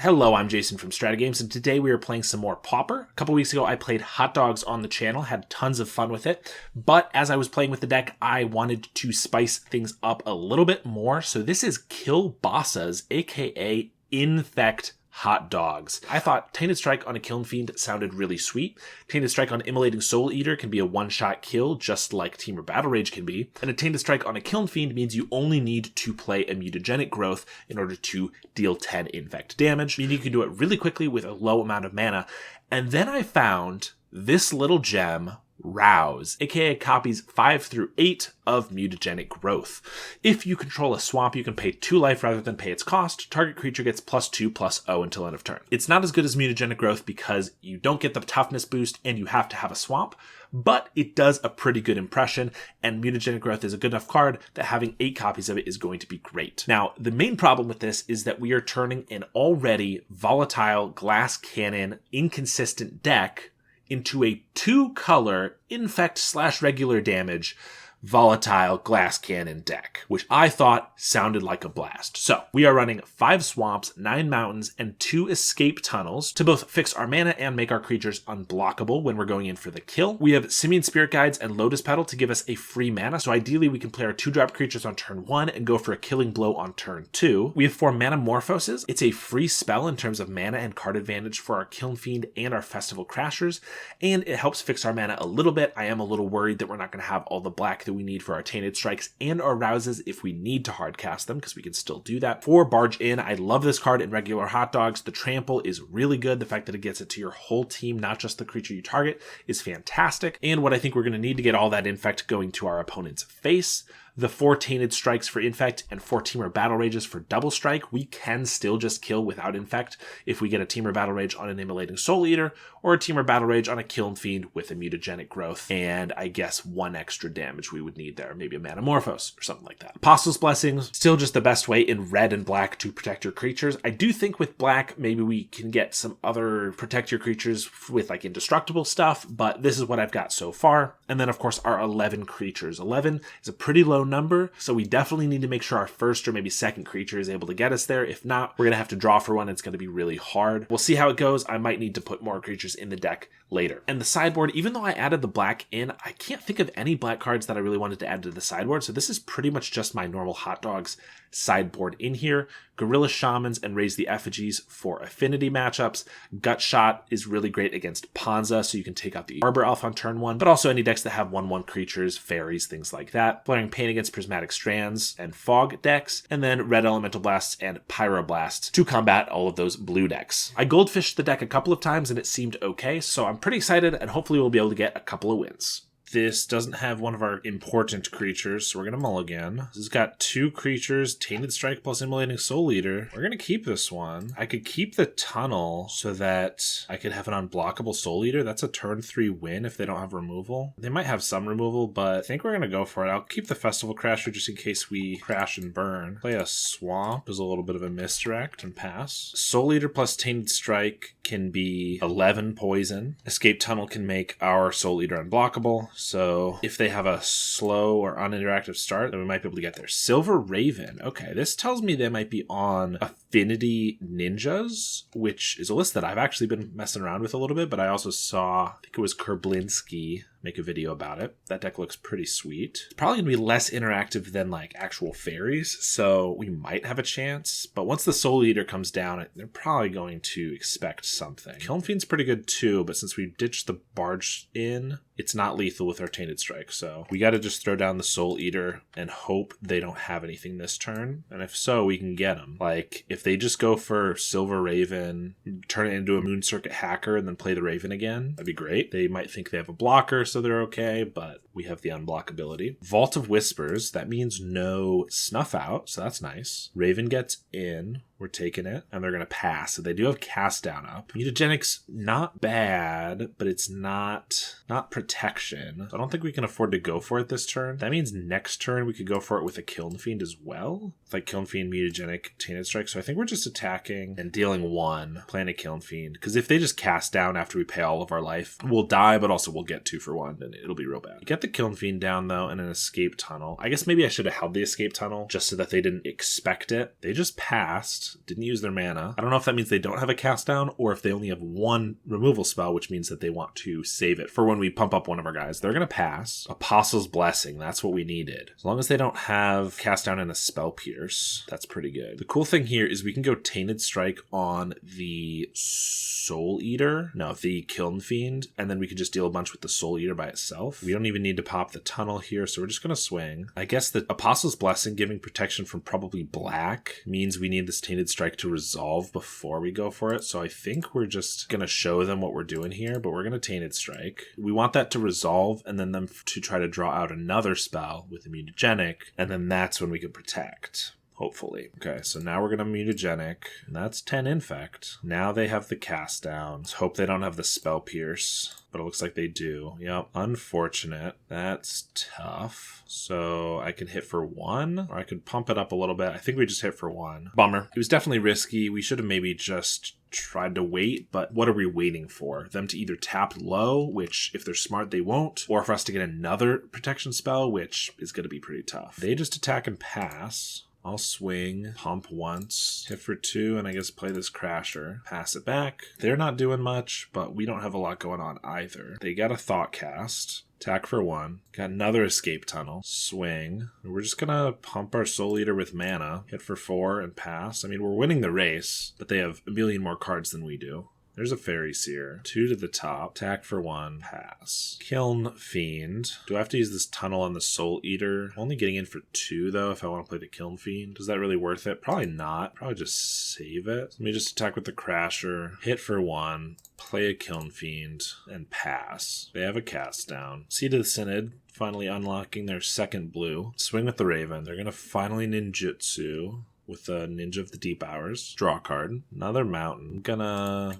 Hello, I'm Jason from StrataGames, and today we are playing some more Pauper. A couple weeks ago, I played Hot Dogs on the channel, had tons of fun with it, but as I was playing with the deck, I wanted to spice things up a little bit more, so this is Kill Bossas, aka Infect Hot Dogs. I thought Tainted Strike on a Kiln Fiend sounded really sweet. Tainted Strike on Immolating Soul Eater can be a one-shot kill, just like Temur Battle Rage can be. And a Tainted Strike on a Kiln Fiend means you only need to play a Mutagenic Growth in order to deal 10 Infect damage. Meaning you can do it really quickly with a low amount of mana. And then I found this little gem, Rouse, aka copies 5 through 8 of Mutagenic Growth. If you control a swamp, you can pay 2 life rather than pay its cost. Target creature gets +2/+0 until end of turn. It's not as good as Mutagenic Growth because you don't get the toughness boost and you have to have a swamp, but it does a pretty good impression, and Mutagenic Growth is a good enough card that having 8 copies of it is going to be great. Now, the main problem with this is that we are turning an already volatile glass cannon inconsistent deck into a 2-color infect/regular damage volatile glass cannon deck, which I thought sounded like a blast. So we are running 5 swamps, 9 mountains, and 2 escape tunnels to both fix our mana and make our creatures unblockable when we're going in for the kill. We have Simian Spirit Guides and Lotus Petal to give us a free mana, so ideally we can play our 2-drop creatures on turn 1 and go for a killing blow on turn 2. We have 4 Manamorphoses. It's a free spell in terms of mana and card advantage for our Kiln Fiend and our Festival Crashers, and it helps fix our mana a little bit. I am a little worried that we're not going to have all the black that we need for our Tainted Strikes and our Rouses if we need to hard cast them, because we can still do that. For Barge In, I love this card in regular Hot Dogs. The trample is really good. The fact that it gets it to your whole team, not just the creature you target, is fantastic. And what I think we're going to need to get all that Infect going to our opponent's face. The 4 Tainted Strikes for Infect and 4 Temur Battle Rages for Double Strike, we can still just kill without Infect if we get a Temur Battle Rage on an Immolating Soul Eater, or a Temur Battle Rage on a Kiln Fiend with a Mutagenic Growth, and I guess 1 extra damage we would need there, maybe a Manamorphose or something like that. Apostle's Blessings, still just the best way in red and black to protect your creatures. I do think with black, maybe we can get some other protect your creatures with like indestructible stuff, but this is what I've got so far. And then of course our 11 creatures. 11 is a pretty low number, so we definitely need to make sure our first or maybe second creature is able to get us there. If not, we're going to have to draw for one. It's going to be really hard. We'll see how it goes. I might need to put more creatures in the deck later. And the sideboard, even though I added the black in, I can't think of any black cards that I really wanted to add to the sideboard, so this is pretty much just my normal Hot Dogs sideboard in here. Gorilla Shamans and Raise the Effigies for affinity matchups. Gut Shot is really great against Ponza, so you can take out the Arbor Elf on turn 1, but also any decks that have 1/1 creatures, fairies, things like that. Flaring Pain against Prismatic Strands and Fog decks, and then Red Elemental Blasts and Pyroblasts to combat all of those blue decks. I goldfished the deck a couple of times and it seemed okay, so I'm pretty excited and hopefully we'll be able to get a couple of wins. This doesn't have one of our important creatures, so we're going to mulligan. This has got 2 creatures, Tainted Strike plus Immolating Soul Eater. We're going to keep this one. I could keep the Tunnel so that I could have an unblockable Soul Eater. That's a turn 3 win if they don't have removal. They might have some removal, but I think we're going to go for it. I'll keep the Festival Crasher just in case we crash and burn. Play a Swamp, does a little bit of a misdirect and pass. Soul Eater plus Tainted Strike can be 11 poison. Escape Tunnel can make our Soul Eater unblockable. So if they have a slow or uninteractive start, then we might be able to get there. Silver Raven. Okay, this tells me they might be on Affinity Ninjas, which is a list that I've actually been messing around with a little bit, but I also saw, I think it was Kerblinski make a video about it. That deck looks pretty sweet. It's probably going to be less interactive than like actual fairies, so we might have a chance. But once the Soul Eater comes down, they're probably going to expect something. Kiln Fiend's pretty good too, but since we ditched the Barge In, it's not lethal with our Tainted Strike, so we got to just throw down the Soul Eater and hope they don't have anything this turn. And if so, we can get them. Like, if they just go for Silver Raven, turn it into a Moon Circuit Hacker, and then play the Raven again, that'd be great. They might think they have a blocker, so they're okay, but we have the unblockability. Vault of Whispers, that means no Snuff Out, so that's nice. Raven gets in. We're taking it, and they're going to pass. So they do have Cast Down up. Mutagenic's not bad, but it's not protection. I don't think we can afford to go for it this turn. That means next turn we could go for it with a Kiln Fiend as well. It's like Kiln Fiend, Mutagenic, Tainted Strike. So I think we're just attacking and dealing 1, playing a Kiln Fiend. Because if they just cast down after we pay all of our life, we'll die, but also we'll get 2 for 1, and it'll be real bad. Get the Kiln Fiend down, though, and an Escape Tunnel. I guess maybe I should have held the Escape Tunnel just so that they didn't expect it. They just passed. cast, didn't use their mana. I don't know if that means they don't have a cast down or if they only have one removal spell, which means that they want to save it for when we pump up one of our guys. They're going to pass. Apostle's Blessing, that's what we needed. As long as they don't have cast down and a spell pierce, that's pretty good. The cool thing here is we can go Tainted Strike on the Soul Eater, no, the Kiln Fiend, and then we can just deal a bunch with the Soul Eater by itself. We don't even need to pop the tunnel here, so we're just going to swing. I guess the Apostle's Blessing giving protection from probably black means we need this Tainted Strike to resolve before we go for it, so I think we're just going to show them what we're doing here, but we're going to Tainted Strike. We want that to resolve, and then them to try to draw out another spell with a mutagenic, and then that's when we can protect. Hopefully. Okay, so now we're going to mutagenic. And that's 10 Infect. Now they have the cast down. Let's hope they don't have the spell pierce. But it looks like they do. Yep. Unfortunate. That's tough. So I can hit for 1, or I could pump it up a little bit. I think we just hit for 1. Bummer. It was definitely risky. We should have maybe just tried to wait, but what are we waiting for? Them to either tap low, which if they're smart they won't, or for us to get another protection spell, which is going to be pretty tough. They just attack and pass. I'll swing, pump once, hit for 2, and I guess play this Crasher. Pass it back. They're not doing much, but we don't have a lot going on either. They got a Thought Cast. Attack for 1. Got another Escape Tunnel. Swing. We're just gonna pump our Soul Eater with mana. Hit for 4 and pass. I mean, we're winning the race, but they have a million more cards than we do. There's a Fairy Seer. 2 to the top. Attack for 1. Pass. Kiln Fiend. Do I have to use this tunnel on the Soul Eater? I'm only getting in for 2, though, if I want to play the Kiln Fiend. Is that really worth it? Probably not. Probably just save it. Let me just attack with the Crasher. Hit for 1. Play a Kiln Fiend. And pass. They have a cast down. Seed of the Synod. Finally unlocking their second blue. Swing with the Raven. They're going to finally ninjutsu with the Ninja of the Deep Hours. Draw a card. Another mountain.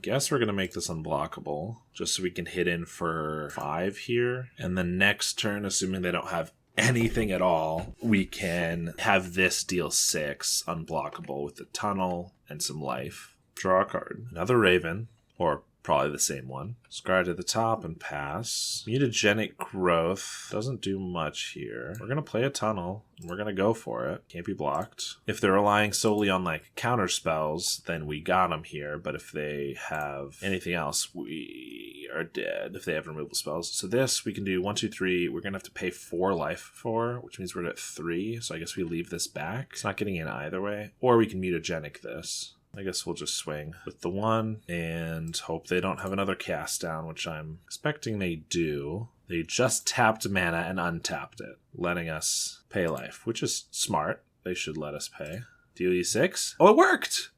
Guess we're gonna make this unblockable, just so we can hit in for 5 here. And the next turn, assuming they don't have anything at all, we can have this deal 6 unblockable with the tunnel and some life. Draw a card. Another Raven, or probably the same one. Scry to the top and pass. Mutagenic Growth doesn't do much here. We're going to play a tunnel, and we're going to go for it. Can't be blocked. If they're relying solely on like counter spells, then we got them here. But if they have anything else, we are dead if they have removal spells. So this, we can do 1, 2, 3. We're going to have to pay 4 life for, which means we're at 3. So I guess we leave this back. It's not getting in either way. Or we can mutagenic this. I guess we'll just swing with the 1 and hope they don't have another cast down, which I'm expecting they do. They just tapped mana and untapped it, letting us pay life, which is smart. They should let us pay. Deal E6. Oh, it worked!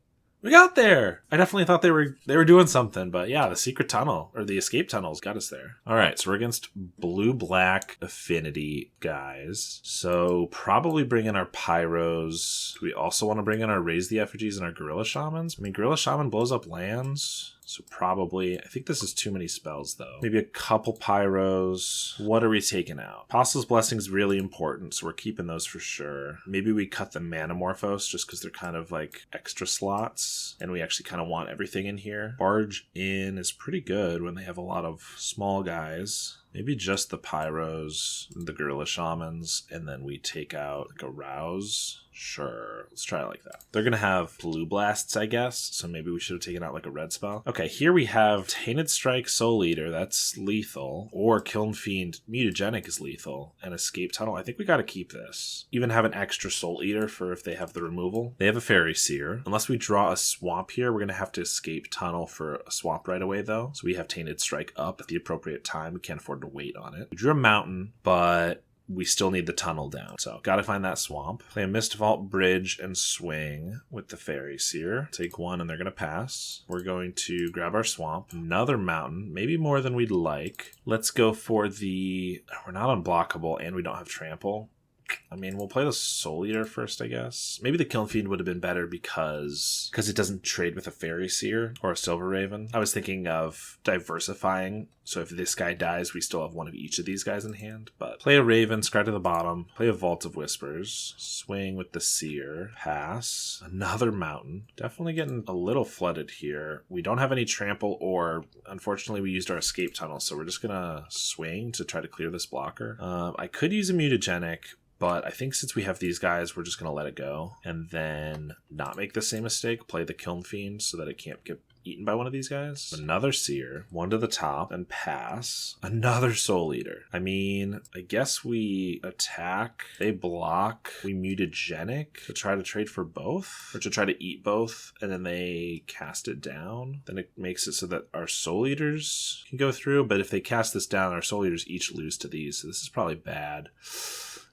We got there! I definitely thought they were doing something, but yeah, the secret tunnel, or the escape tunnels got us there. Alright, so we're against blue-black Affinity guys. So probably bring in our Pyros. Do we also want to bring in our Raise the Effigies and our Gorilla Shamans? I mean, Gorilla Shaman blows up lands. So probably, I think this is too many spells though. Maybe a couple Pyros. What are we taking out? Apostle's Blessing is really important, so we're keeping those for sure. Maybe we cut the Manamorphose just because they're kind of like extra slots, and we actually kind of want everything in here. Barge in is pretty good when they have a lot of small guys. Maybe just the Pyros, the Gorilla Shamans, and then we take out like a Rouse. Sure, let's try it like that. They're going to have Blue Blasts, I guess, so maybe we should have taken out like a red spell. Okay, here we have Tainted Strike Soul Eater, that's lethal, or Kiln Fiend Mutagenic is lethal, and Escape Tunnel. I think we got to keep this. Even have an extra Soul Eater for if they have the removal. They have a Fairy Seer. Unless we draw a swamp here, we're going to have to Escape Tunnel for a swamp right away though, so we have Tainted Strike up at the appropriate time. We can't afford to wait on it. We drew a mountain, but we still need the tunnel down. So gotta find that swamp. Play a Mist Vault Bridge and swing with the Fairy Seer. Take 1 and they're gonna pass. We're going to grab our swamp. Another mountain, maybe more than we'd like. Let's go for the... We're not unblockable and we don't have trample. I mean, we'll play the Soul Eater first, I guess. Maybe the Kiln Fiend would have been better because it doesn't trade with a Fairy Seer or a Silver Raven. I was thinking of diversifying, so if this guy dies, we still have one of each of these guys in hand. But play a Raven, scry to the bottom, play a Vault of Whispers, swing with the Seer, pass, another Mountain. Definitely getting a little flooded here. We don't have any trample, or unfortunately we used our escape tunnel, so we're just gonna swing to try to clear this blocker. I could use a Mutagenic, But I think since we have these guys, we're just going to let it go. And then not make the same mistake. Play the Kiln Fiend so that it can't get eaten by one of these guys. Another Seer, one to the top, and pass. Another Soul Eater. I mean, I guess we attack, they block, we mutagenic to try to trade for both, or to try to eat both, and then they cast it down. Then it makes it so that our Soul Eaters can go through, but if they cast this down, our Soul Eaters each lose to these, so this is probably bad.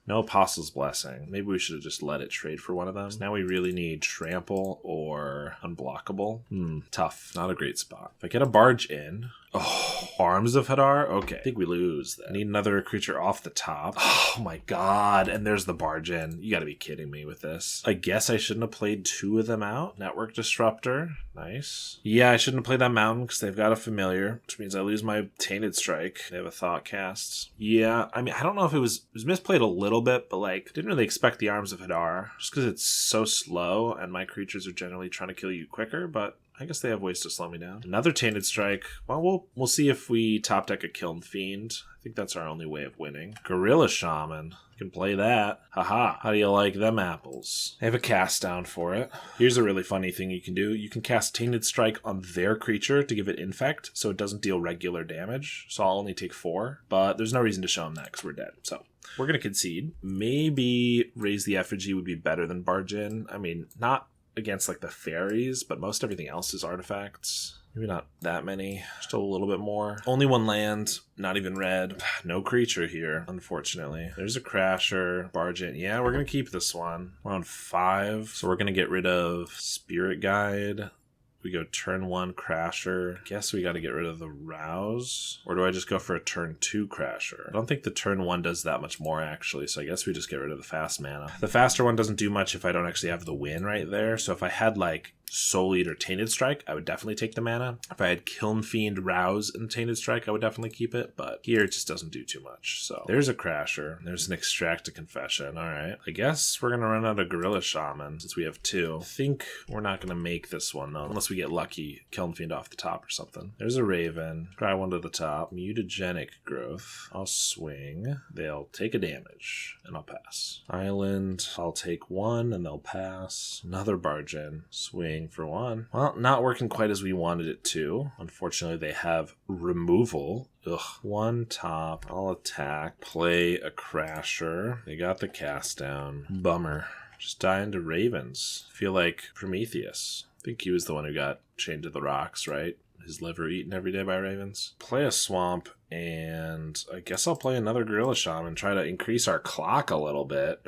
No Apostle's Blessing. Maybe we should have just let it trade for one of them. Now we really need Trample or Unblockable. Tough. Not a great spot. If I get a Barge in... Oh, Arms of Hadar? Okay. I think we lose then. I need another creature off the top. Oh my god. And there's the Barge in. You gotta be kidding me with this. I guess I shouldn't have played two of them out. Network Disruptor. Nice. Yeah, I shouldn't have played that Mountain because they've got a Familiar, which means I lose my Tainted Strike. They have a Thought Cast. Yeah, I mean, I don't know if it was misplayed a little bit, but like, didn't really expect the Arms of Hadar just because it's so slow and my creatures are generally trying to kill you quicker, but I guess they have ways to slow me down. Another Tainted Strike. Well, we'll see if we top deck a Kiln Fiend. I think that's our only way of winning. Gorilla Shaman. Can play that. Haha. How do you like them apples? I have a cast down for it. Here's a really funny thing you can do. You can cast Tainted Strike on their creature to give it Infect, so it doesn't deal regular damage. So I'll only take 4, but there's no reason to show them that because we're dead. So we're going to concede. Maybe Raise the Effigy would be better than Barge in. I mean, not against like the fairies, but most everything else is artifacts. Maybe not that many, just a little bit more. Only one land, not even red. No creature here, unfortunately. There's a Crasher, Barge in. Yeah, we're going to keep this one. We're on 5, so we're going to get rid of Spirit Guide. We go turn 1 Crasher. Guess we got to get rid of the Rouse. Or do I just go for a turn 2 Crasher? I don't think the turn 1 does that much more, actually, so I guess we just get rid of the fast mana. The faster one doesn't do much if I don't actually have the win right there, so if I had, like, Soul Eater Tainted Strike, I would definitely take the mana. If I had Kiln Fiend, Rouse, and Tainted Strike, I would definitely keep it, but here it just doesn't do too much. So there's a Crasher. There's an Extract a Confession. All right. I guess we're going to run out of Gorilla Shaman since we have 2. I think we're not going to make this one, though, unless we get lucky. Kiln Fiend off the top or something. There's a Raven. Try one to the top. Mutagenic Growth. I'll swing. They'll take a damage, and I'll pass. Island. I'll take 1, and they'll pass. Another Barge in. Swing for 1. Well, not working quite as we wanted it to. Unfortunately, they have removal. Ugh. 1 top. I'll attack. Play a Crasher. They got the cast down. Bummer. Just die into Ravens. Feel like Prometheus. I think he was the one who got chained to the rocks, right? His liver eaten every day by ravens. Play a Swamp, and I guess I'll play another Gorilla Shaman. Try to increase our clock a little bit.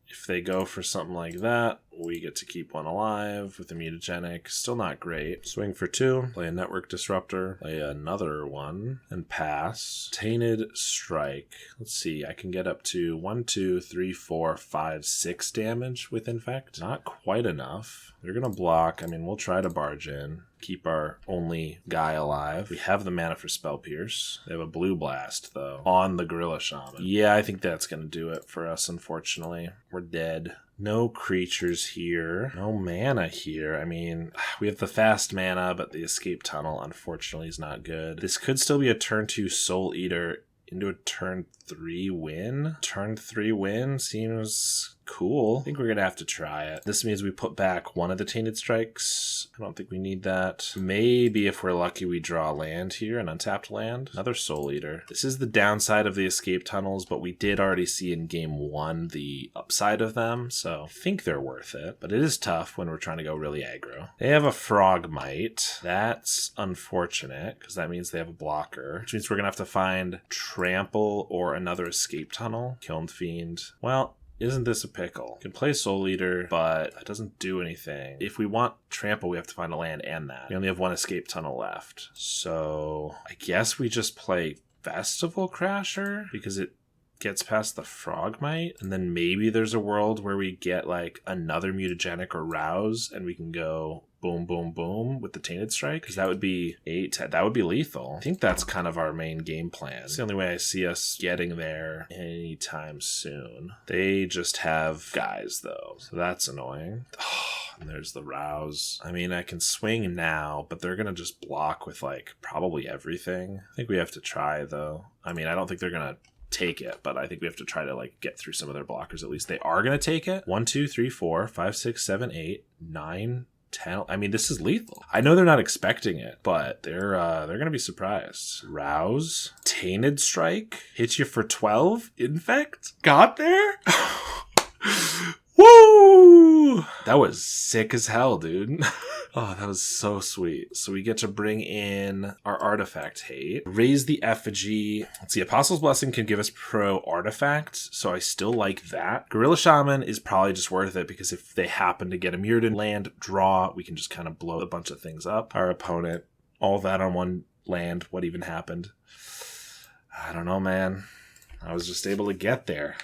If they go for something like that, we get to keep one alive with a mutagenic. Still not great. Swing for 2. Play a Network Disruptor. Play another one. And pass. Tainted Strike. Let's see. I can get up to 1, 2, 3, 4, 5, 6 damage with Infect. Not quite enough. They're going to block. I mean, we'll try to barge in. Keep our only guy alive. We have the mana for Spell Pierce. They have a Blue Blast, though, on the Gorilla Shaman. Yeah, I think that's going to do it for us, unfortunately. We're dead. No creatures here. No mana here. I mean, we have the fast mana, but the Escape Tunnel, unfortunately, is not good. This could still be a turn 2 Soul Eater into a turn 3 win. Turn 3 win seems cool. I think we're going to have to try it. This means we put back one of the Tainted Strikes. I don't think we need that. Maybe if we're lucky we draw land here, an untapped land. Another Soul Eater. This is the downside of the Escape Tunnels, but we did already see in game 1 the upside of them, so I think they're worth it. But it is tough when we're trying to go really aggro. They have a Frogmite. That's unfortunate, because that means they have a blocker, which means we're going to have to find Trample or another Escape Tunnel. Kiln Fiend. Well, isn't this a pickle? Can play Soul Eater, but that doesn't do anything. If we want Trample, we have to find a land and that. We only have one Escape Tunnel left. So I guess we just play Festival Crasher because it gets past the Frogmite, and then maybe there's a world where we get like another Mutagenic or Rouse and we can go boom, boom, boom with the Tainted Strike, because that would be 8. That would be lethal. I think that's kind of our main game plan. It's the only way I see us getting there anytime soon. They just have guys, though, so that's annoying. And there's the Rouse. I mean, I can swing now, but they're going to just block with, like, probably everything. I think we have to try, though. I mean, I don't think they're going to take it, but I think we have to try to like get through some of their blockers. At least they are going to take it. 1, 2, 3, 4, 5, 6, 7, 8, 9, 10. I mean, this is lethal. I know they're not expecting it, but they're going to be surprised. Rouse, Tainted Strike, hit you for 12. Infect, got there. Woo! That was sick as hell, dude. Oh, that was so sweet. So we get to bring in our artifact hate. Raise the effigy. Let's see, Apostle's Blessing can give us pro artifact, so I still like that. Gorilla Shaman is probably just worth it because if they happen to get a Mirrodin land draw, we can just kind of blow a bunch of things up. Our opponent, all that on one land. What even happened? I don't know, man. I was just able to get there.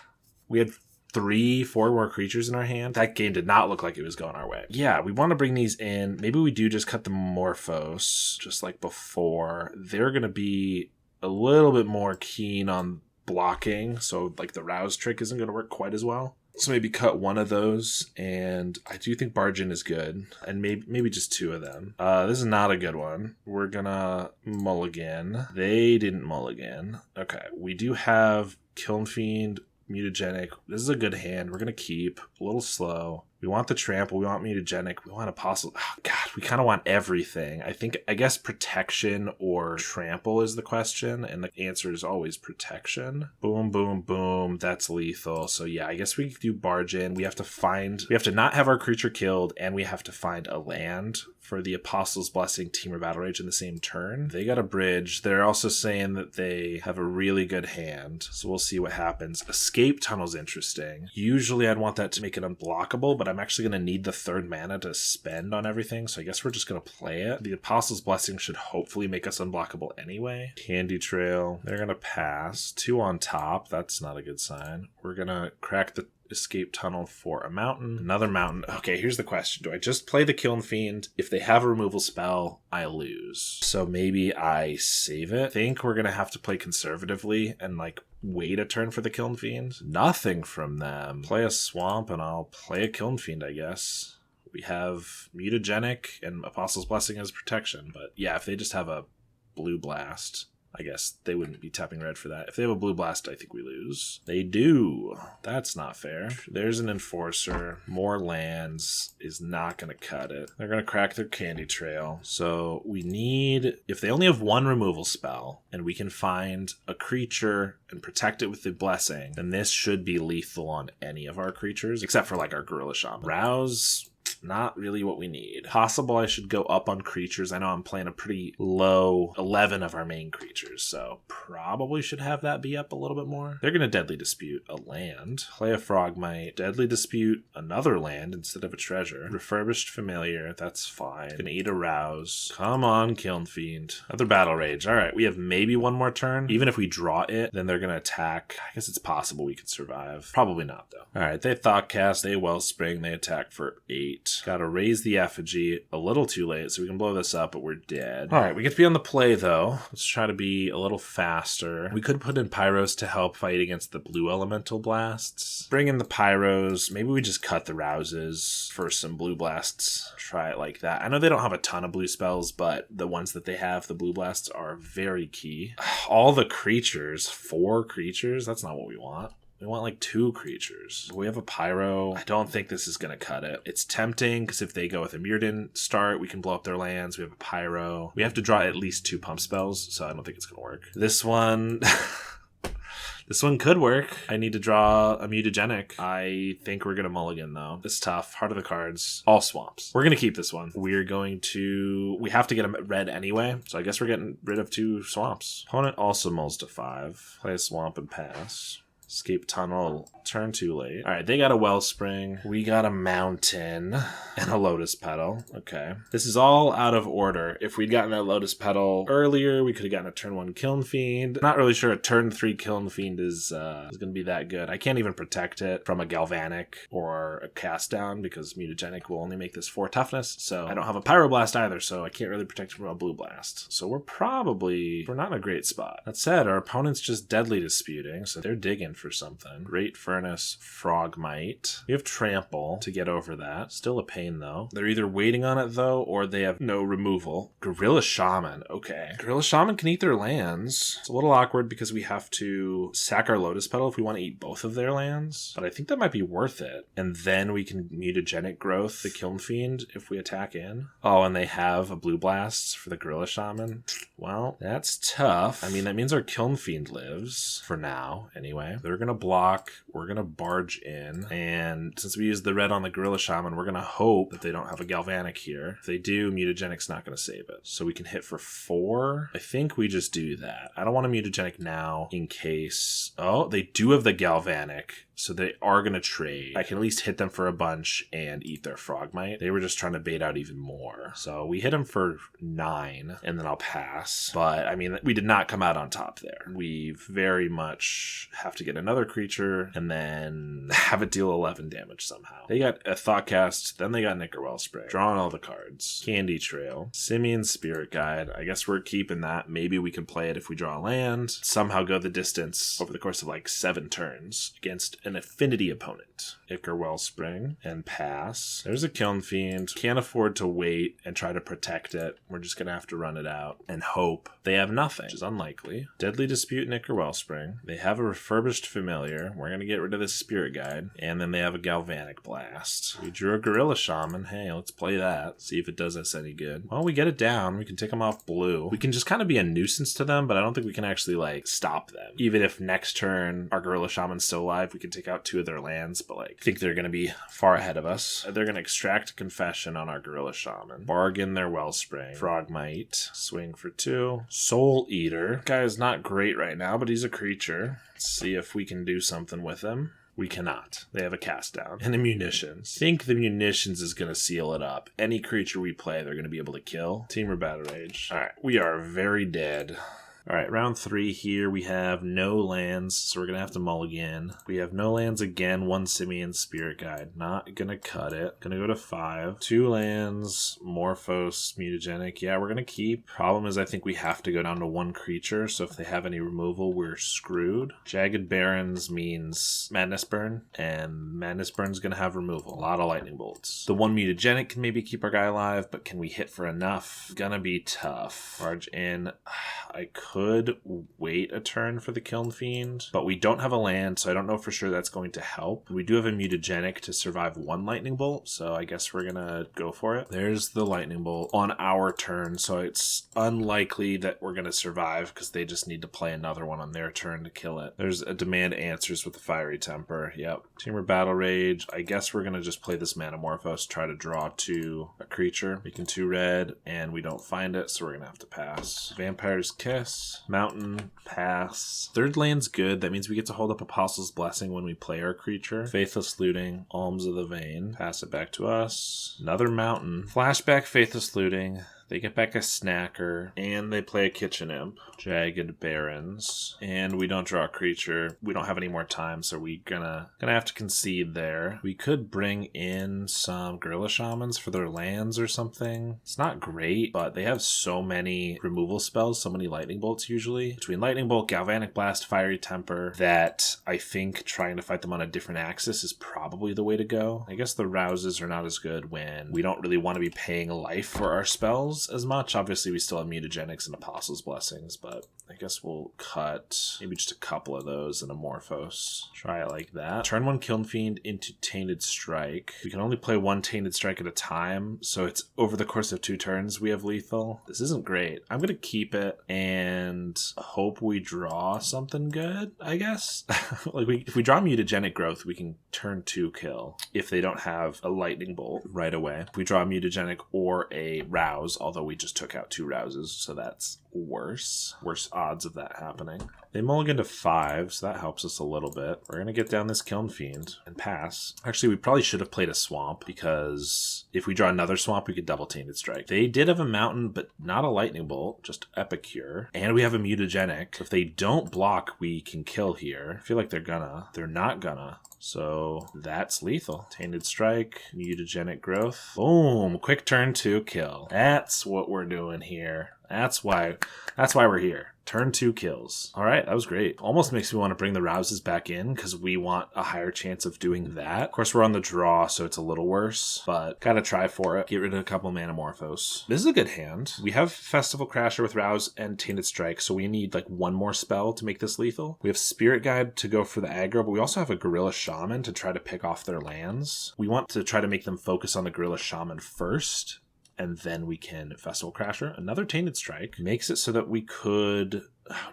We had 3, 4 more creatures in our hand. That game did not look like it was going our way. Yeah, we want to bring these in. Maybe we do just cut the Morphos, just like before. They're going to be a little bit more keen on blocking, so like the Rouse trick isn't going to work quite as well. So maybe cut one of those, and I do think Barge In is good, and maybe just 2 of them. This is not a good one. We're gonna mulligan. They didn't mulligan. Okay, we do have Kiln Fiend, Mutagenic. This is a good hand. We're going to keep a little slow. We want the trample. We want mutagenic. We want apostle. Oh, God, we kind of want everything. I guess protection or trample is the question. And the answer is always protection. Boom, boom, boom. That's lethal. So yeah, I guess we do barge in. We have to not have our creature killed, and we have to find a land for the Apostle's Blessing Temur Battle Rage in the same turn. They got a bridge. They're also saying that they have a really good hand. So we'll see what happens. Escape Tunnel's interesting. Usually I'd want that to make it unblockable, but I'm actually going to need the 3rd mana to spend on everything. So I guess we're just going to play it. The Apostle's Blessing should hopefully make us unblockable anyway. Candy Trail. They're going to pass. 2 on top. That's not a good sign. We're going to crack the Escape Tunnel for a mountain. Another mountain. Okay, here's the question. Do I just play the Kiln Fiend? If they have a removal spell, I lose. So maybe I save it. I think we're going to have to play conservatively and like wait a turn for the Kiln Fiend. Nothing from them. Play a Swamp and I'll play a Kiln Fiend, I guess. We have Mutagenic and Apostle's Blessing as protection. But yeah, if they just have a Blue Blast, I guess they wouldn't be tapping red for that. If they have a Blue Blast, I think we lose. They do. That's not fair. There's an Enforcer. More lands is not going to cut it. They're going to crack their Candy Trail. So we need, if they only have 1 removal spell and we can find a creature and protect it with the Blessing, then this should be lethal on any of our creatures, except for like our Gorilla Shaman. Rouse, not really what we need. Possible I should go up on creatures. I know I'm playing a pretty low 11 of our main creatures, so probably should have that be up a little bit more. They're going to Deadly Dispute a land. Play a Frogmite. Deadly Dispute another land instead of a treasure. Refurbished Familiar. That's fine. Gonna eat a Rouse. Come on, Kiln Fiend. Another Battle Rage. Alright, we have maybe 1 more turn. Even if we draw it, then they're going to attack. I guess it's possible we could survive. Probably not, though. Alright, they Thoughtcast. They Wellspring. They attack for 8. Gotta raise the effigy a little too late, so we can blow this up, but we're dead. Alright, we get to be on the play, though. Let's try to be a little faster. We could put in Pyros to help fight against the blue elemental blasts. Bring in the Pyros. Maybe we just cut the Rouses for some blue blasts. Try it like that. I know they don't have a ton of blue spells, but the ones that they have, the blue blasts, are very key. All the creatures. 4 creatures? That's not what we want. We want like 2 creatures. We have a Pyro. I don't think this is going to cut it. It's tempting because if they go with a Mirrodin start, we can blow up their lands. We have a Pyro. We have to draw at least 2 pump spells, so I don't think it's going to work. This one... This one could work. I need to draw a Mutagenic. I think we're going to mulligan, though. It's tough. Heart of the cards. All swamps. We're going to keep this one. We have to get a red anyway, so I guess we're getting rid of 2 swamps. Opponent also mulls to 5. Play a swamp and pass. Escape Tunnel, turn too late. All right, they got a Wellspring. We got a Mountain and a Lotus Petal. Okay. This is all out of order. If we'd gotten a Lotus Petal earlier, we could have gotten a turn 1 Kiln Fiend. Not really sure a turn 3 Kiln Fiend is going to be that good. I can't even protect it from a Galvanic or a Cast Down because Mutagenic will only make this 4 toughness. So I don't have a Pyroblast either, so I can't really protect it from a Blue Blast. So we're not in a great spot. That said, our opponent's just Deadly Disputing, so they're digging for something. Great Furnace, Frogmite. We have Trample to get over that. Still a pain, though. They're either waiting on it, though, or they have no removal. Gorilla Shaman. Okay. Gorilla Shaman can eat their lands. It's a little awkward because we have to sack our Lotus Petal if we want to eat both of their lands, but I think that might be worth it. And then we can Mutagenic Growth the Kiln Fiend if we attack in. Oh, and they have a Blue Blast for the Gorilla Shaman. Well, that's tough. I mean, that means our Kiln Fiend lives, for now, anyway. They're going to block, we're going to barge in, and since we use the red on the Gorilla Shaman, we're going to hope that they don't have a Galvanic here. If they do, Mutagenic's not going to save it. So we can hit for 4. I think we just do that. I don't want to Mutagenic now in case... Oh, they do have the Galvanic. So they are going to trade. I can at least hit them for a bunch and eat their Frogmite. They were just trying to bait out even more. So we hit them for 9, and then I'll pass. But, I mean, we did not come out on top there. We very much have to get another creature and then have it deal 11 damage somehow. They got a Thoughtcast, then they got Knicker Wellspring. Drawing all the cards. Candy Trail. Simian Spirit Guide. I guess we're keeping that. Maybe we can play it if we draw a land. Somehow go the distance over the course of like 7 turns against an affinity opponent. Ichor Wellspring and pass. There's a Kiln Fiend. Can't afford to wait and try to protect it. We're just gonna have to run it out and hope. They have nothing, which is unlikely. Deadly Dispute and Ichor Wellspring. They have a Refurbished Familiar. We're gonna get rid of this Spirit Guide. And then they have a Galvanic Blast. We drew a Gorilla Shaman. Hey, let's play that. See if it does us any good. Well, we get it down. We can take them off blue. We can just kind of be a nuisance to them, but I don't think we can actually like stop them. Even if next turn our Gorilla Shaman's still alive, we can take out 2 of their lands, but like I think they're going to be far ahead of us. They're going to extract Confession on our Gorilla Shaman, bargain their Wellspring, Frogmite, swing for 2, Soul Eater. Guy is not great right now, but he's a creature. Let's see if we can do something with him. We cannot. They have a cast down. And the Munitions. I think the Munitions is going to seal it up. Any creature we play, they're going to be able to kill. Temur Battle Rage. Alright, we are very dead. Alright, round 3 here, we have no lands, so we're going to have to mulligan. We have no lands again, 1 Simian Spirit Guide. Not going to cut it. Going to go to 5. 2 lands, Morphos, Mutagenic. Yeah, we're going to keep. Problem is I think we have to go down to 1 creature, so if they have any removal, we're screwed. Jagged Barrens means Madness Burn, and Madness Burn's going to have removal. A lot of Lightning Bolts. The 1 Mutagenic can maybe keep our guy alive, but can we hit for enough? Gonna be tough. Barge in. I could wait a turn for the Kiln Fiend, but we don't have a land, so I don't know for sure that's going to help. We do have a Mutagenic to survive 1 Lightning Bolt, so I guess we're gonna go for it. There's the Lightning Bolt on our turn, so it's unlikely that we're gonna survive because they just need to play another one on their turn to kill it. There's a Demand Answers with the Fiery Temper. Yep. Temur Battle Rage. I guess we're gonna just play this Manamorphose, try to draw to a creature. We can 2 red, and we don't find it, so we're gonna have to pass. Vampire's Kiss. Mountain, pass. 3rd land's good. That means we get to hold up Apostle's Blessing when we play our creature. Faithless Looting, Alms of the Vein. Pass it back to us. Another mountain. Flashback, Faithless Looting. They get back a Snacker, and they play a Kitchen Imp. Jagged Barrens, and we don't draw a creature. We don't have any more time, so we're gonna have to concede there. We could bring in some Gorilla Shamans for their lands or something. It's not great, but they have so many removal spells, so many Lightning Bolts usually. Between Lightning Bolt, Galvanic Blast, Fiery Temper, that I think trying to fight them on a different axis is probably the way to go. I guess the Rouses are not as good when we don't really want to be paying life for our spells as much. Obviously, we still have Mutagenics and Apostle's Blessings, but I guess we'll cut maybe just a couple of those and a Morphos. Try it like that. Turn 1 Kiln Fiend into Tainted Strike. We can only play 1 Tainted Strike at a time, so it's over the course of 2 turns we have lethal. This isn't great. I'm going to keep it and hope we draw something good, I guess. If we draw Mutagenic Growth, we can turn 2 kill if they don't have a Lightning Bolt right away. If we draw a Mutagenic or a Rouse, although we just took out 2 Rouses, so that's worse odds of that happening. They mulligan to 5, so that helps us a little bit. We're gonna get down this Kiln Fiend and pass. Actually, we probably should have played a Swamp, because if we draw another Swamp, we could double Tainted Strike. They did have a Mountain, but not a Lightning Bolt, just Epicure. And we have a Mutagenic. If they don't block, we can kill here. I feel like they're gonna. They're not gonna. So that's lethal. Tainted Strike, Mutagenic Growth. Boom! Quick turn 2 kill. That's what we're doing here. That's why we're here. Turn 2 kills. All right, that was great. Almost makes me want to bring the Rouses back in because we want a higher chance of doing that. Of course, we're on the draw, so it's a little worse, but gotta try for it. Get rid of a couple Manamorphose. This is a good hand. We have Festival Crasher with Rouse and Tainted Strike, so we need like one more spell to make this lethal. We have Spirit Guide to go for the aggro, but we also have a Gorilla Shaman to try to pick off their lands. We want to try to make them focus on the Gorilla Shaman first, and then we can Festival Crasher. Another Tainted Strike makes it so that we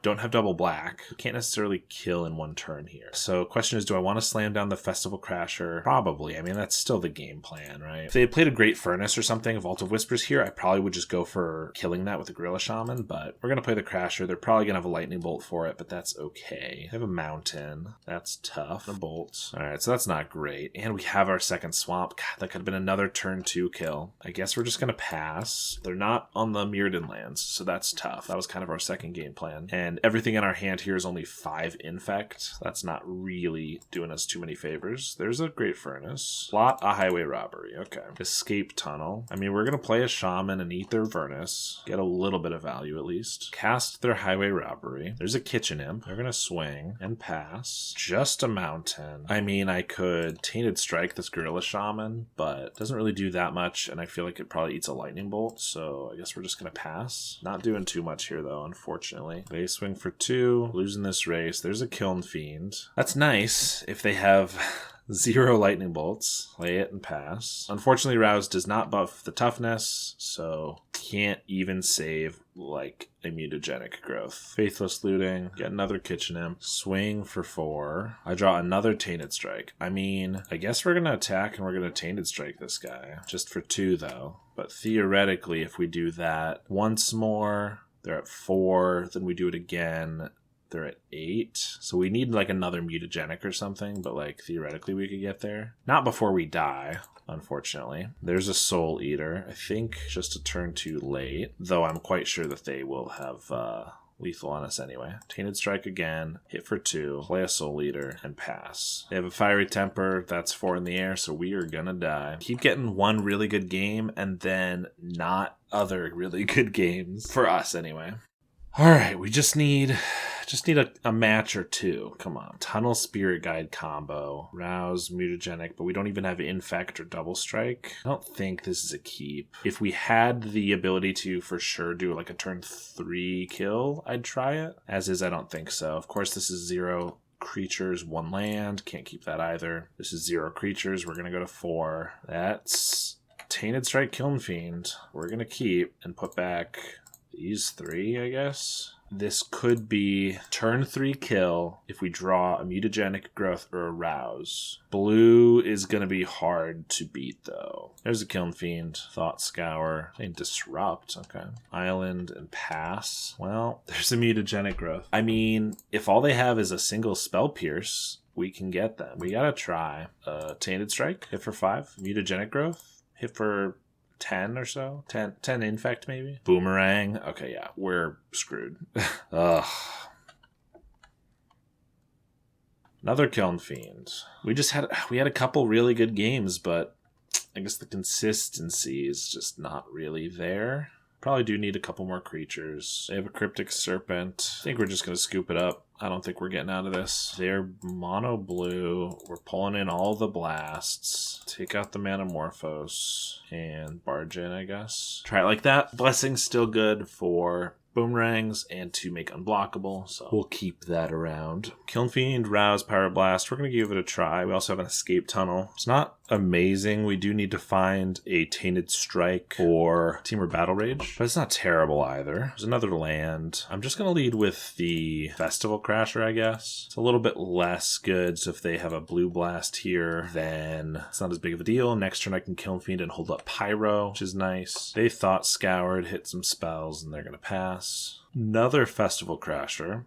don't have double black. We can't necessarily kill in one turn here. So question is, do I want to slam down the Festival Crasher? Probably. I mean, that's still the game plan, right? If they had played a Great Furnace or something, a Vault of Whispers here, I probably would just go for killing that with the Gorilla Shaman, but we're going to play the Crasher. They're probably going to have a Lightning Bolt for it, but that's okay. They have a Mountain. That's tough. And a Bolt. All right, so that's not great. And we have our second Swamp. God, that could have been another turn 2 kill. I guess we're just going to pass. They're not on the Mirrodin lands, so that's tough. That was kind of our second game plan. And everything in our hand here is only 5 Infect. That's not really doing us too many favors. There's a Great Furnace. Plot a Highway Robbery. Okay. Escape Tunnel. I mean, we're going to play a Shaman and eat their Furnace. Get a little bit of value at least. Cast their Highway Robbery. There's a Kitchen Imp. They're going to swing and pass. Just a Mountain. I mean, I could Tainted Strike this Gorilla Shaman, but it doesn't really do that much, and I feel like it probably eats a Lightning Bolt, so I guess we're just going to pass. Not doing too much here, though, unfortunately. They swing for 2, losing this race. There's a Kiln Fiend. That's nice if they have 0 Lightning Bolts. Play it and pass. Unfortunately, Rouse does not buff the toughness, so can't even save like a mutagenic growth. Faithless Looting. Get another Kitchen Imp. Swing for 4. I draw another Tainted Strike. I mean, I guess we're going to attack and we're going to Tainted Strike this guy. Just for 2, though. But theoretically, if we do that once more, they're at 4, then we do it again, they're at 8. So we need like another mutagenic or something, but like theoretically we could get there. Not before we die, unfortunately. There's a Soul Eater. I think just a turn too late, though I'm quite sure that they will have lethal on us anyway. Tainted Strike again, hit for 2, play a Soul Eater, and pass. They have a Fiery Temper, that's 4 in the air, so we are gonna die. Keep getting one really good game, and then not other really good games. For us, anyway. Alright, we just need a match or 2. Come on. Tunnel Spirit Guide combo. Rouse, mutagenic, but we don't even have Infect or Double Strike. I don't think this is a keep. If we had the ability to for sure do like a turn 3 kill, I'd try it. As is, I don't think so. Of course, this is 0 creatures, 1 land. Can't keep that either. This is 0 creatures. We're going to go to 4. That's Tainted Strike, Kiln Fiend. We're going to keep and put back these 3, I guess. This could be turn 3 kill if we draw a mutagenic growth or a Rouse. Blue is going to be hard to beat, though. There's a Kiln Fiend, Thought Scour, and Disrupt. Okay. Island and pass. Well, there's a mutagenic growth. I mean, if all they have is a single Spell Pierce, we can get them. We gotta try. Tainted Strike, hit for 5. Mutagenic growth, hit for 10 or so. 10 Infect, maybe. Boomerang. Okay, yeah, we're screwed. Ugh. Another Kiln Fiend. We had a couple really good games, but I guess the consistency is just not really there. Probably do need a couple more creatures. They have a Cryptic Serpent. I think we're just going to scoop it up. I don't think we're getting out of this. They're mono blue. We're pulling in all the blasts. Take out the Manamorphose and barge in, I guess. Try it like that. Blessing's still good for boomerangs and to make unblockable, so we'll keep that around. Kiln Fiend, Rouse, Pyroblast. We're going to give it a try. We also have an Escape Tunnel. It's not amazing. We do need to find a Tainted Strike or Temur Battle Rage, but it's not terrible either. There's another land. I'm just going to lead with the Festival Crasher, I guess. It's a little bit less good, so if they have a Blue Blast here, then it's not as big of a deal. Next turn I can Kiln Fiend and hold up Pyro, which is nice. They Thought Scoured, hit some spells, and they're going to pass. Another Festival Crasher.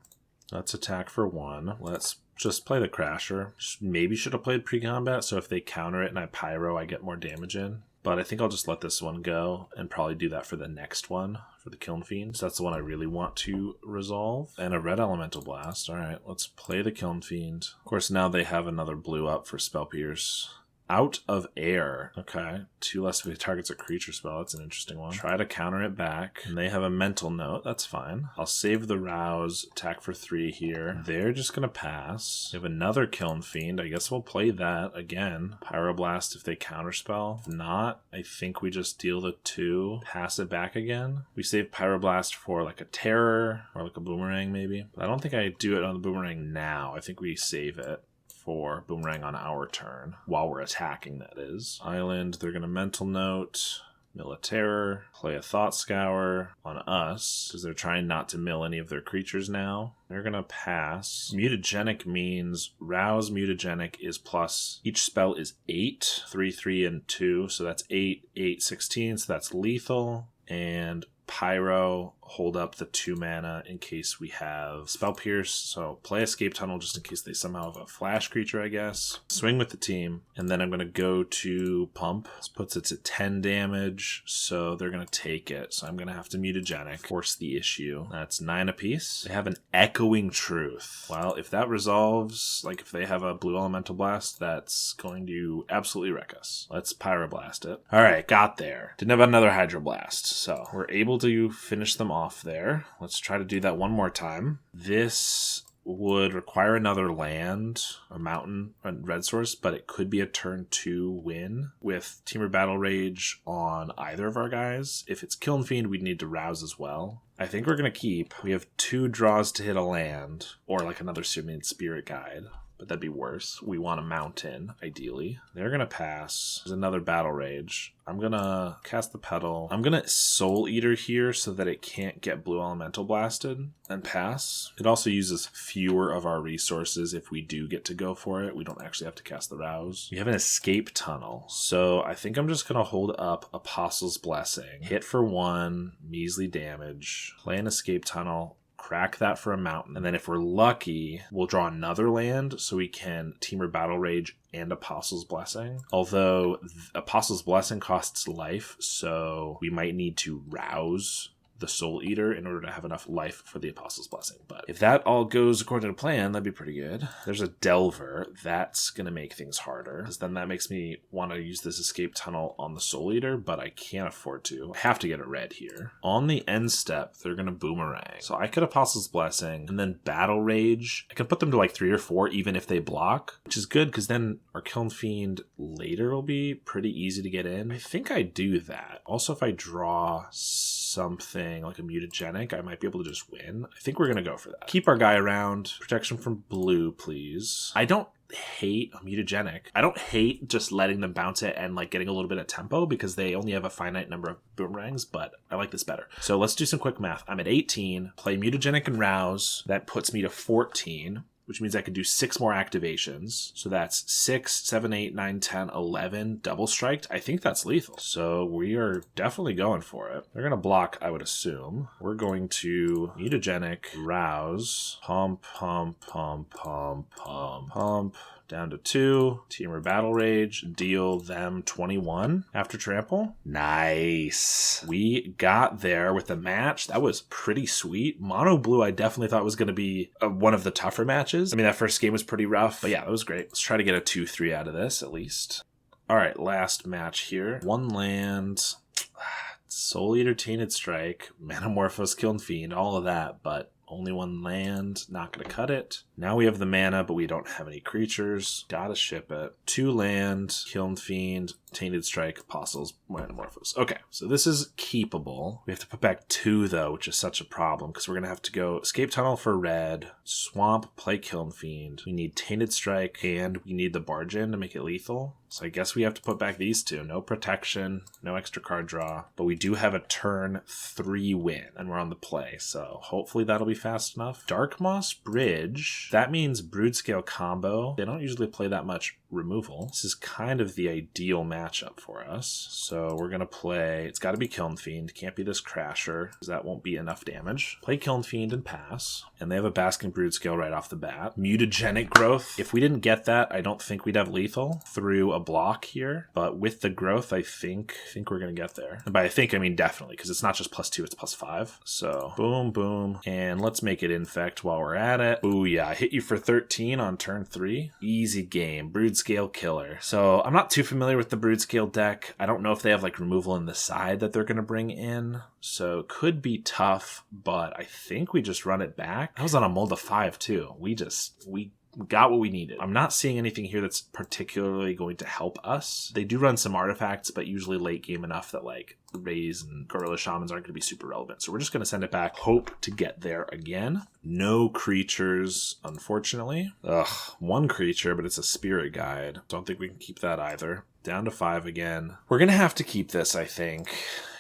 Let's attack for 1. Let's just play the Crasher. Maybe should have played pre-combat, so if they counter it and I Pyro, I get more damage in. But I think I'll just let this one go and probably do that for the next one, for the Kiln Fiend. So that's the one I really want to resolve. And a red Elemental Blast. Alright, let's play the Kiln Fiend. Of course, now they have another blue up for Spell Pierce. Out of Air. Okay. 2 less if it targets a creature spell. That's an interesting one. Try to counter it back. And they have a mental note. That's fine. I'll save the Rouse. Attack for 3 here. They're just going to pass. They have another Kiln Fiend. I guess we'll play that again. Pyroblast if they counterspell. If not, I think we just deal the 2. Pass it back again. We save Pyroblast for like a Terror or like a Boomerang maybe. But I don't think I do it on the Boomerang now. I think we save it for Boomerang on our turn while we're attacking, that is. Island, they're going to Mental Note, mill a Terror, play a Thought Scour on us because they're trying not to mill any of their creatures now. They're going to pass. Mutagenic means Rouse Mutagenic is plus, each spell is 8, 3, 3, and 2. So that's 8, 8, 16. So that's lethal. And Pyro, hold up the 2 mana in case we have Spell Pierce. So play Escape Tunnel just in case they somehow have a flash creature, I guess. Swing with the team. And then I'm going to go to Pump. This puts it to 10 damage. So they're going to take it. So I'm going to have to Mutagenic. Force the issue. That's 9 apiece. They have an Echoing Truth. Well, if that resolves, like if they have a Blue Elemental Blast, that's going to absolutely wreck us. Let's Pyroblast it. All right, got there. Didn't have another Hydroblast. So we're able to finish them off there. Let's try to do that one more time. This would require another land, a mountain, a red source, but it could be a turn 2 win with Temur Battle Rage on either of our guys. If it's Kiln Fiend, we'd need to Rouse as well. I think we're going to keep. We have 2 draws to hit a land, or like another Simian Spirit Guide. But that'd be worse. We want a mountain, ideally. They're going to pass. There's another Battle Rage. I'm going to cast the Petal. I'm going to Soul Eater here so that it can't get Blue Elemental blasted and pass. It also uses fewer of our resources if we do get to go for it. We don't actually have to cast the Rouse. We have an Escape Tunnel. So I think I'm just going to hold up Apostle's Blessing. Hit for 1, measly damage. Play an Escape Tunnel. Crack that for a mountain. And then if we're lucky, we'll draw another land so we can Temur Battle Rage and Apostle's Blessing. Although Apostle's Blessing costs life, so we might need to Rouse the Soul Eater in order to have enough life for the Apostle's Blessing. But if that all goes according to plan, that'd be pretty good. There's a Delver. That's going to make things harder, because then that makes me want to use this Escape Tunnel on the Soul Eater, but I can't afford to. I have to get a red here. On the end step, they're going to Boomerang. So I could Apostle's Blessing and then Battle Rage. I could put them to like 3 or 4 even if they block, which is good because then our Kiln Fiend later will be pretty easy to get in. I think I do that. Also, if I draw something like a Mutagenic, I might be able to just win. I think we're going to go for that. Keep our guy around. Protection from blue, please. I don't hate a Mutagenic. I don't hate just letting them bounce it and like getting a little bit of tempo because they only have a finite number of boomerangs, but I like this better. So let's do some quick math. I'm at 18, play Mutagenic and Rouse. That puts me to 14. Which means I could do 6 more activations. So that's 6, 7, 8, 9, 10, 11, double striked. I think that's lethal. So we are definitely going for it. They're going to block, I would assume. We're going to Mutagenic, Rouse, pump, pump, pump, pump, pump, pump. Down to 2. Temur Battle Rage. Deal them 21 after trample. Nice. We got there with the match. That was pretty sweet. Mono Blue I definitely thought was going to be one of the tougher matches. I mean, that first game was pretty rough. But yeah, that was great. Let's try to get a 2-3 out of this at least. All right, last match here. 1 land. Soul Eater, Tainted Strike, Manamorphose, Kiln Fiend, all of that, but only 1 land, not going to cut it. Now we have the mana, but we don't have any creatures. Gotta ship it. 2 land, Kiln Fiend, Tainted Strike, Apostles, Manamorphose. Okay, so this is keepable. We have to put back 2, though, which is such a problem, because we're going to have to go Escape Tunnel for red, Swamp, play Kiln Fiend. We need Tainted Strike, and we need the Barge in to make it lethal. So I guess we have to put back these 2. No protection, no extra card draw, but we do have a turn 3 win, and we're on the play, so hopefully that'll be fast enough. Dark Moss Bridge, that means Broodscale Combo. They don't usually play that much removal. This is kind of the ideal matchup for us. So we're going to play, it's got to be Kiln Fiend, can't be this Crasher, because that won't be enough damage. Play Kiln Fiend and pass, and they have a Basking Broodscale right off the bat. Mutagenic Growth, if we didn't get that, I don't think we'd have lethal through a block here, but with the growth, I think we're going to get there. And by I think, I mean definitely, because it's not just +2, it's +5. So boom, boom, and let's make it Infect while we're at it. Ooh, yeah, I hit you for 13 on turn 3. Easy game. Broodscale Broodscale Killer. So I'm not too familiar with the Broodscale deck. I don't know if they have like removal in the side that they're going to bring in. So could be tough, but I think we just run it back. I was on a mold of 5 too. We got what we needed. I'm not seeing anything here that's particularly going to help us. They do run some artifacts, but usually late game enough that like Rays and Gorilla Shamans aren't going to be super relevant. So we're just going to send it back. Hope to get there again. No creatures, unfortunately. Ugh, 1 creature, but it's a Spirit Guide. Don't think we can keep that either. Down to 5 again. We're going to have to keep this, I think.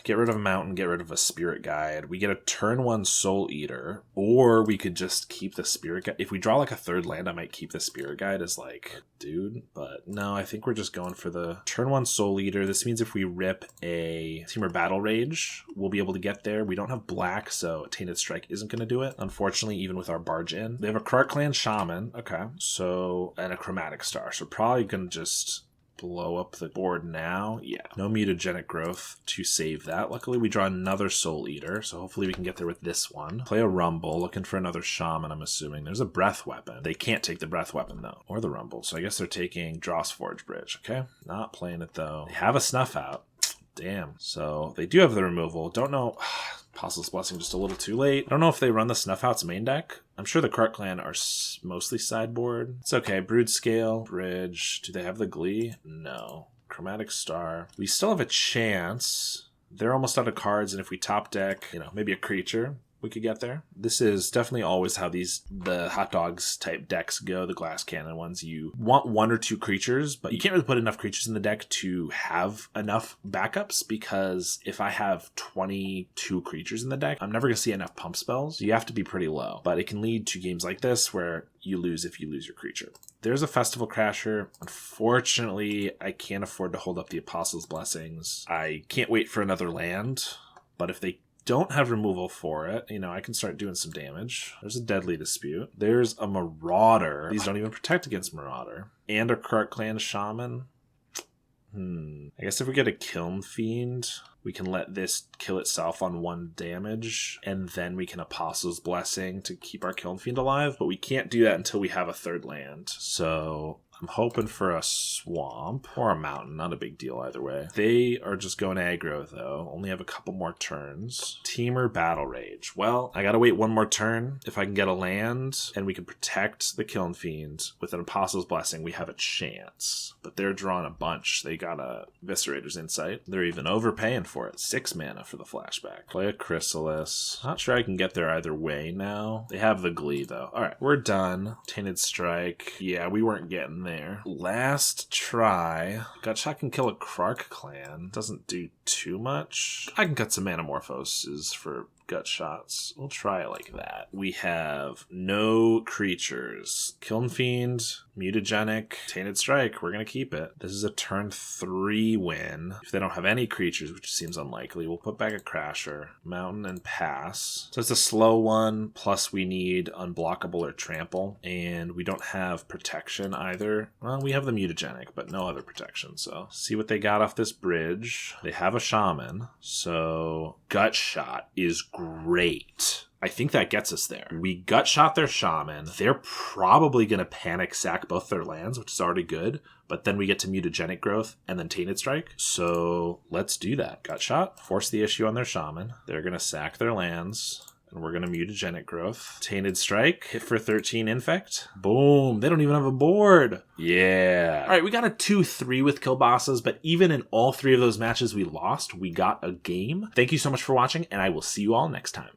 Get rid of a mountain, get rid of a Spirit Guide. We get a turn 1 Soul Eater, or we could just keep the Spirit Guide. If we draw like a 3rd land, I might keep the Spirit Guide as like, dude. But no, I think we're just going for the turn 1 Soul Eater. This means if we rip a Teamer Battle Rage, we'll be able to get there. We don't have black, so Tainted Strike isn't going to do it. Unfortunately, even with our Barge in. They have a Krark Clan Shaman, okay. So, and a Chromatic Star. So probably going to just blow up the board now. Yeah, no mutagenic growth to save that. Luckily, we draw another Soul Eater, so hopefully we can get there with this one. Play a Rumble, looking for another Shaman, I'm assuming. There's a Breath Weapon. They can't take the Breath Weapon, though, or the Rumble, so I guess they're taking Dross Forge Bridge, okay? Not playing it, though. They have a Snuff Out. Damn. So they do have the removal. Don't know. Apostle's Blessing just a little too late. I don't know if they run the Snuff Out's main deck. I'm sure the Krark Clan are mostly sideboard. It's okay. Broodscale, Bridge. Do they have the Glee? No. Chromatic Star. We still have a chance. They're almost out of cards, and if we top deck, maybe a creature, we could get there. This is definitely always how the hot dogs type decks go, the glass cannon ones. You want 1 or 2 creatures, but you can't really put enough creatures in the deck to have enough backups, because if I have 22 creatures in the deck, I'm never going to see enough pump spells. You have to be pretty low, but it can lead to games like this where you lose if you lose your creature. There's a Festival Crasher. Unfortunately, I can't afford to hold up the Apostle's Blessings. I can't wait for another land, but if they don't have removal for it, I can start doing some damage. There's a Deadly Dispute. There's a Marauder. These don't even protect against Marauder. And a Krark Clan Shaman. I guess if we get a Kiln Fiend, we can let this kill itself on 1 damage, and then we can Apostle's Blessing to keep our Kiln Fiend alive, but we can't do that until we have a 3rd land. So I'm hoping for a swamp or a mountain. Not a big deal either way. They are just going aggro, though. Only have a couple more turns. Teamer Battle Rage. Well, I gotta wait 1 more turn. If I can get a land and we can protect the Kiln Fiend with an Apostle's Blessing, we have a chance. But they're drawing a bunch. They got a Viscerator's Insight. They're even overpaying for it. 6 mana for the flashback. Play a Chrysalis. Not sure I can get there either way now. They have the Glee, though. Alright, we're done. Tainted Strike. Yeah, we weren't getting there. Last try. Gutshot can kill a Krark Clan. Doesn't do too much. I can cut some Manamorphoses for gut shots. We'll try it like that. We have no creatures. Kiln Fiend, Mutagenic, Tainted Strike. We're going to keep it. This is a turn 3 win. If they don't have any creatures, which seems unlikely, we'll put back a Crasher, Mountain, and pass. So it's a slow one, plus we need Unblockable or Trample, and we don't have protection either. Well, we have the Mutagenic, but no other protection, so see what they got off this bridge. They have a Shaman, so Gut Shot is great. I think that gets us there. We gut shot their Shaman. They're probably going to panic sack both their lands, which is already good. But then we get to Mutagenic Growth and then Tainted Strike. So let's do that. Gut shot, force the issue on their Shaman. They're going to sack their lands. And we're going to Mutagenic Growth. Tainted Strike, hit for 13 Infect. Boom, they don't even have a board. Yeah. All right, we got a 2-3 with Kill Bosses, but even in all 3 of those matches we lost, we got a game. Thank you so much for watching, and I will see you all next time.